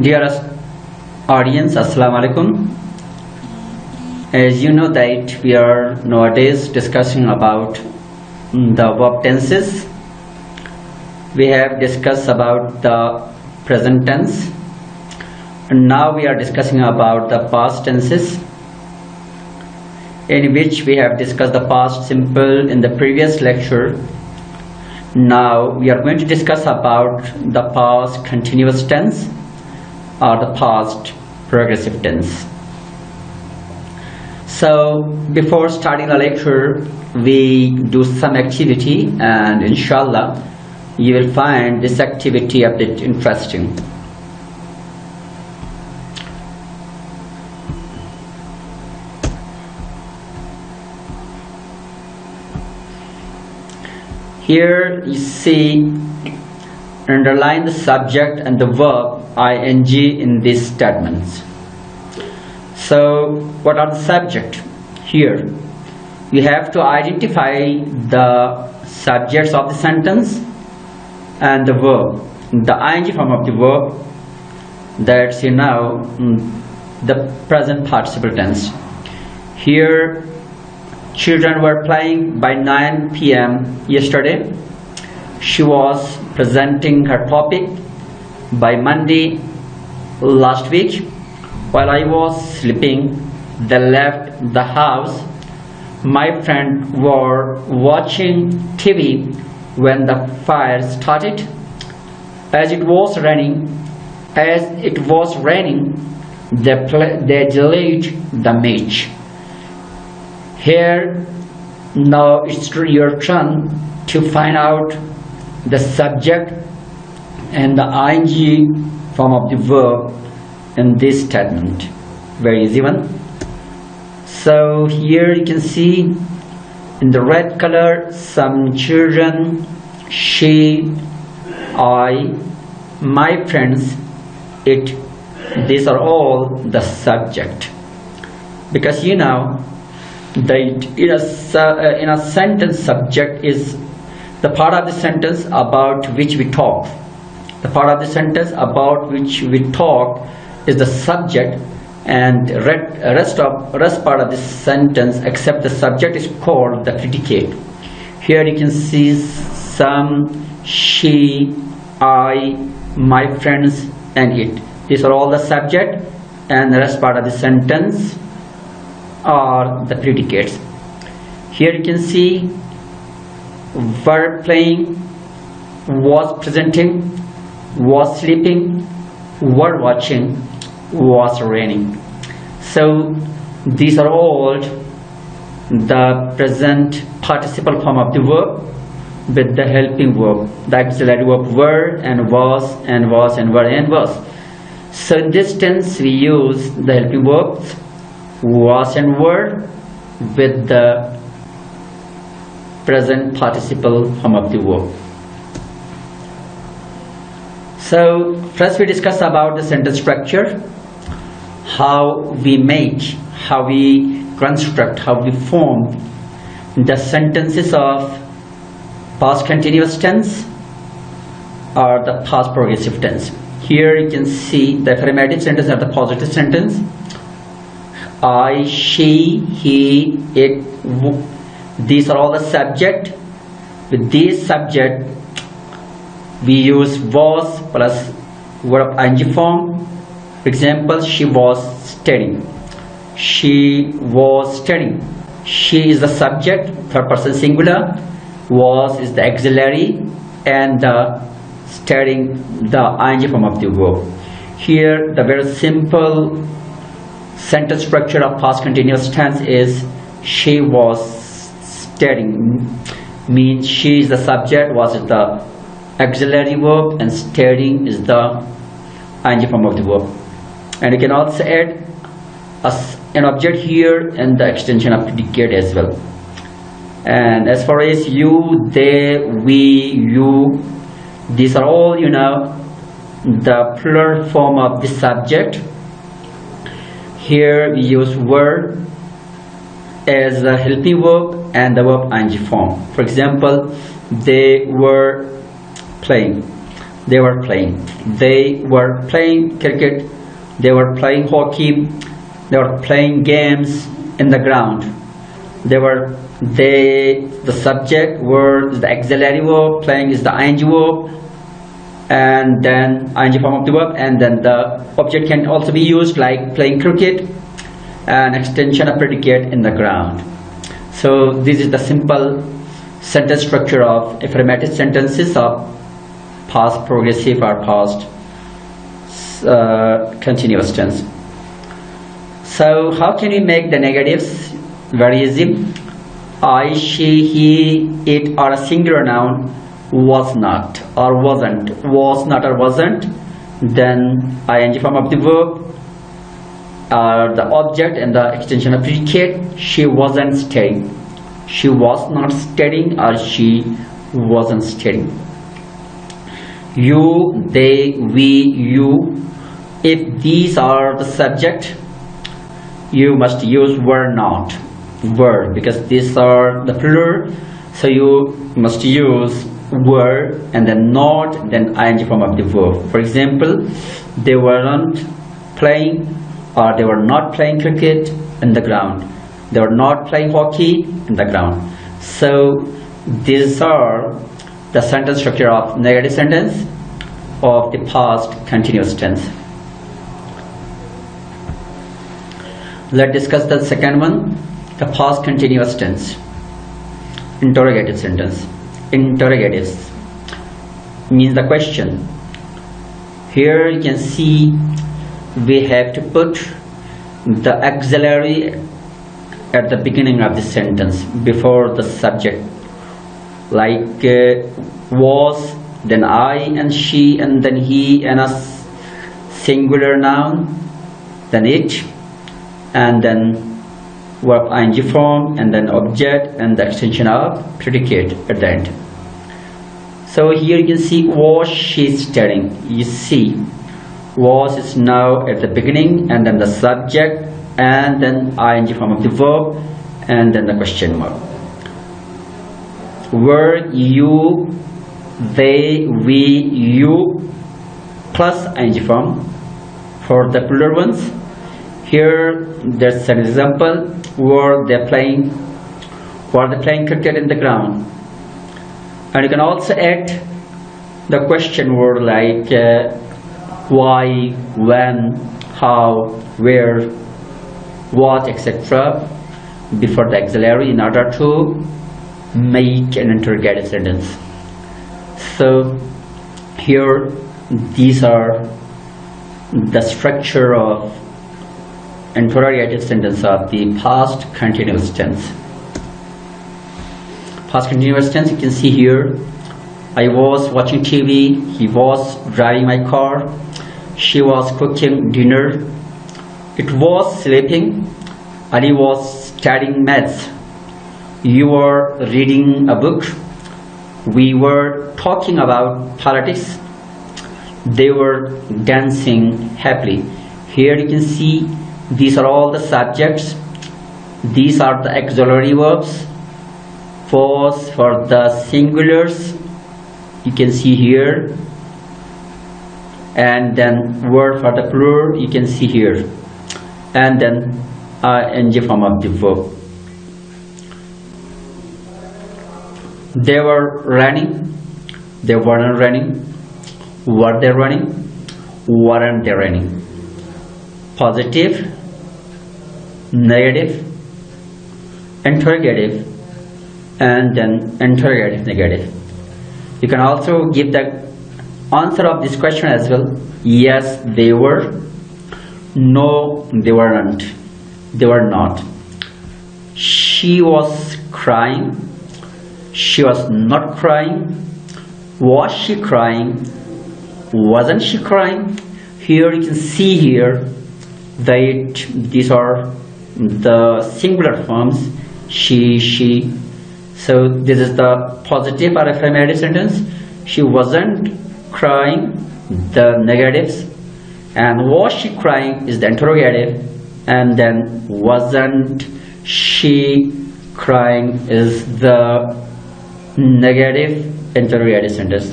Dear audience, Assalamu alaikum. As you know that we are nowadays discussing about the verb tenses. We have discussed about the present tense, and now we are discussing about the past tenses, in which we have discussed the past simple in the previous lecture. Now we are going to discuss about the past continuous tense or the past progressive tense. So before starting the lecture, we do some activity, and inshallah you will find this activity a bit interesting. Here you see, underline the subject and the verb ing in these statements. So what are the subject? Here you have to identify the subjects of the sentence and the verb, the ing form of the verb, that's the present participle tense. Here children were playing by 9 p.m. yesterday. She was presenting her topic by Monday last week. While I was sleeping, they left the house. My friend were watching TV when the fire started. As it was raining, they delayed the match. Here now it's your turn to find out the subject and the ing form of the verb in this statement. Very easy one. So here you can see in the red color some children, she, I, my friends, it. These are all the subject, because in a sentence, subject is the part of the sentence about which we talk. The part of the sentence about which we talk is the subject, and rest part of the sentence except the subject is called the predicate. Here you can see some, she, I, my friends, and it. These are all the subject, and the rest part of the sentence are the predicates. Here you can see were playing, was presenting, was sleeping, were watching, was raining. So these are all the present participle form of the verb with the helping verb, the auxiliary verb were and was and were and was. So in this tense we use the helping verbs was and were with the present participle form of the verb. So first we discuss about the sentence structure, how we make, how we construct, how we form the sentences of past continuous tense or the past progressive tense. Here you can see the affirmative sentence and the positive sentence. I, she, he, it, these are all the subject. With these subject we use was plus verb ing form. For example, she was studying. She was studying. She is the subject, third person singular. Was is the auxiliary, and the studying the ing form of the verb. Here the very simple sentence structure of past continuous tense is she was studying, means she is the subject, was is the auxiliary verb, and studying is the ing form of the verb. And you can also add an object here and the extension of predicate as well. And as far as you, they, we, you, these are all the plural form of the subject. Here we use were as the helping verb and the verb ing form. For example, they were playing. They were playing. They were playing cricket. They were playing hockey. They were playing games in the ground. The subject were the auxiliary verb, playing is the ing verb, and then ing form of the verb, and then the object can also be used like playing cricket, an extension of predicate in the ground. So this is the simple sentence structure of affirmative sentences of past progressive or past continuous tense. So how can we make the negatives? Very easy. I, she, he, it are a singular noun. Was not or wasn't. Was not or wasn't. Then ing form of the verb, the object and the extension of predicate. She wasn't studying. She was not studying, or she wasn't studying. You, they, we, you. If these are the subject, you must use were not, were, because these are the plural. So you must use were and then not, then ing form of the verb. For example, they weren't playing, or they were not playing cricket in the ground. They were not playing hockey in the ground. So these are the sentence structure of negative sentence of the past continuous tense. Let's discuss the second one, the past continuous tense. Interrogative sentence. Interrogatives means the question. Here you can see we have to put the auxiliary at the beginning of the sentence before the subject, like was, then I and she, and then he, and a singular noun, then it, and then verb ing form, and then object and the extension of predicate at the end. So here you can see was she studying. You see was is now at the beginning, and then the subject, and then ing form of the verb, and then the question mark. Were, you, they, we, you, plus ing form for the plural ones. Here there's an example where they're playing cricket in the ground, and you can also add the question word like why, when, how, where, what, etc. before the auxiliary in order to make an interrogative sentence. So here these are the structure of interrogative sentence of the past continuous tense. Past continuous tense, you can see here, I was watching TV, he was driving my car, she was cooking dinner, it was sleeping, Ali was studying maths, you were reading a book, we were talking about politics, they were dancing happily. Here you can see these are all the subjects, these are the auxiliary verbs. Was for the singulars, you can see here, and then word for the plural, you can see here, and then ing form of the verb. They were running, they weren't running, were they running, weren't they running. Positive, negative, interrogative, and then interrogative negative. You can also give the answer of this question as well. Yes, they were. No, they weren't. They were not. She was crying. She was not crying. Was she crying? Wasn't she crying? Here you can see here that these are the singular forms, she. So this is the positive or affirmative sentence. She wasn't crying, the negatives, and was she crying is the interrogative, and then wasn't she crying is the negative interrogative sentence.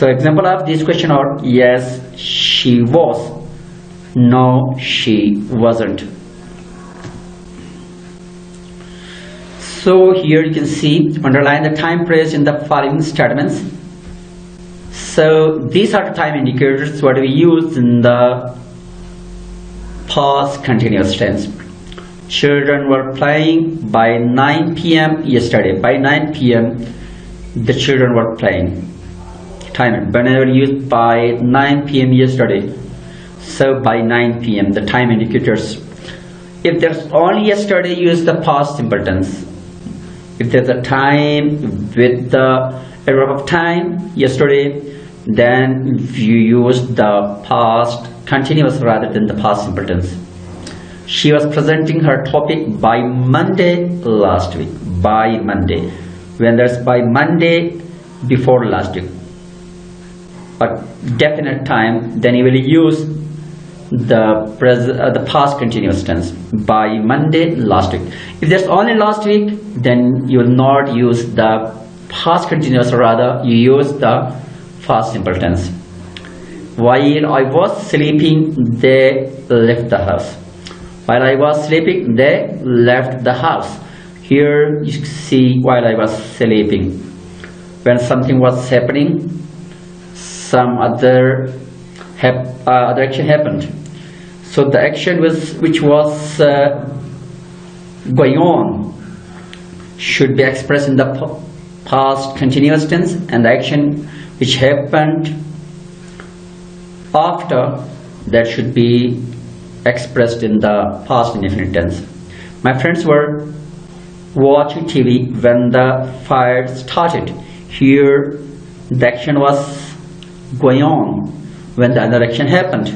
So example of this question are: yes, she was. No, she wasn't. So here you can see, underline the time phrase in the following statements. So these are the time indicators what we use in the past continuous tense. Children were playing by 9 p.m. yesterday. By 9 p.m. the children were playing. Time whenever used by 9 p.m. yesterday. So by 9 p.m. the time indicators. If there's only yesterday, use the past simple tense. If there's a time with the error of time yesterday, then you use the past continuous rather than the past simple tense. She was presenting her topic by Monday last week. By Monday. When there's by Monday before last week, but definite time, then you will use the past continuous tense. By Monday last week. If there's only last week, then you will not use the past continuous, rather you use the past simple tense. While I was sleeping, they left the house. While I was sleeping, they left the house. Here you see while I was sleeping. When something was happening, some other action happened. So the action which was going on should be expressed in the past continuous tense, and the action which happened after that should be expressed in the past indefinite tense. My friends were watching TV when the fire started. Here the action was going on when the other action happened.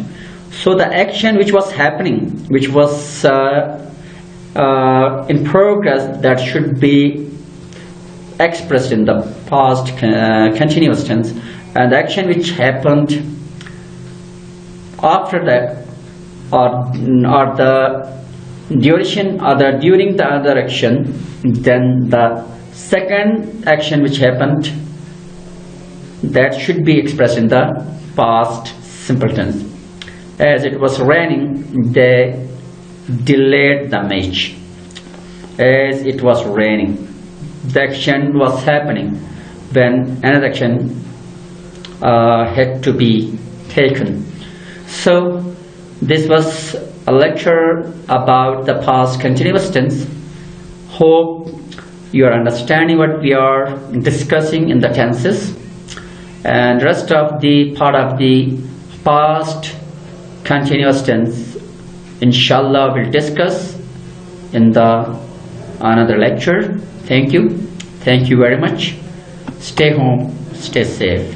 So the action which was happening, which was in progress, that should be expressed in the past continuous tense, and the action which happened after that, or the duration, or the during the other action, then the second action which happened, that should be expressed in the past simple tense. As it was raining, they delayed the match. As it was raining, the action was happening when another action had to be taken. So this was a lecture about the past continuous tense. Hope you are understanding what we are discussing in the tenses, and rest of the part of the past continuous tense, inshallah, we'll discuss in the another lecture. Thank you very much. Stay home, stay safe.